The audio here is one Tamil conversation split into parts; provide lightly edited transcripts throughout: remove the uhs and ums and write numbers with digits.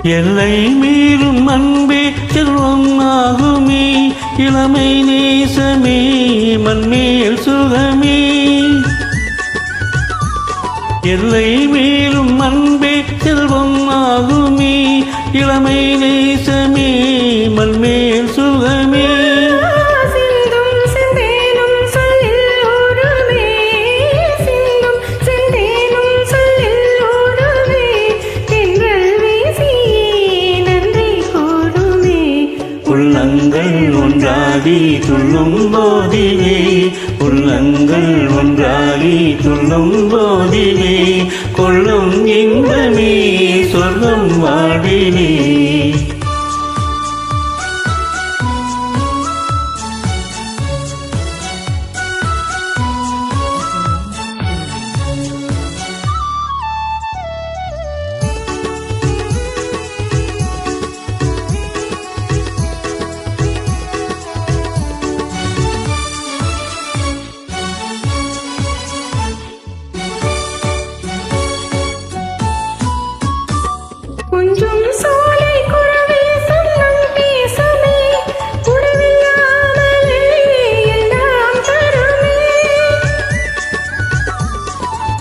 எல்லை மீறும் அன்பே செல்வம் ஆகுமே, இளமை நேசமே மண்மேல் சுகமே. எல்லை மீறும் அன்பே செல்வம் ஆகுமே, இளமை நேசமே மண்மேல் சுகமே. உள்ளங்கள் ஒன்றாகி துள்ளும் போதிலே, உள்ளங்கள் ஒன்றாகி துள்ளும் போதிலே, கொள்ளும் இன்பமே சொர்க்கம் வாழ்விலே. கொஞ்சம் சோலை குறவே சொன்னம் பேசுமே, குறவில்லாமலே எல்லாம் தருமே.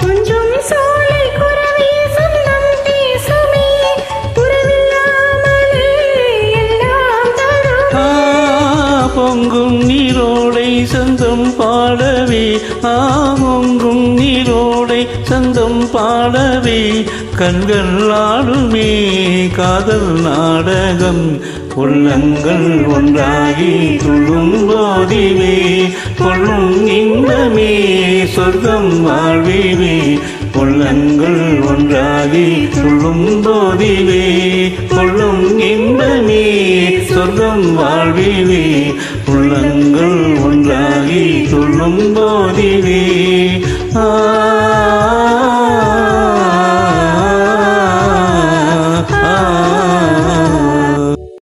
கொஞ்சம் சோலை குறவே சொன்னம் பேசுமே, குறவில்லாமலே எல்லாம் தருமே. பொங்கும் நீரோடை சந்தம் பாடவே, பொங்கும் நீரோடை சந்தம் பாடவே, கண்கள் ஆடுமே காதல் நாடகம். உள்ளங்கள் ஒன்றாகி துள்ளும் போதிலே, கொள்ளும் இன்பமே சொர்க்கம் வாழ்விலே. உள்ளங்கள் ஒன்றாகி துள்ளும் போதிலே, கொள்ளும் இன்பமே சொர்க்கம் வாழ்விலே. உள்ளங்கள் ஒன்றாகி துள்ளும் போதிலே.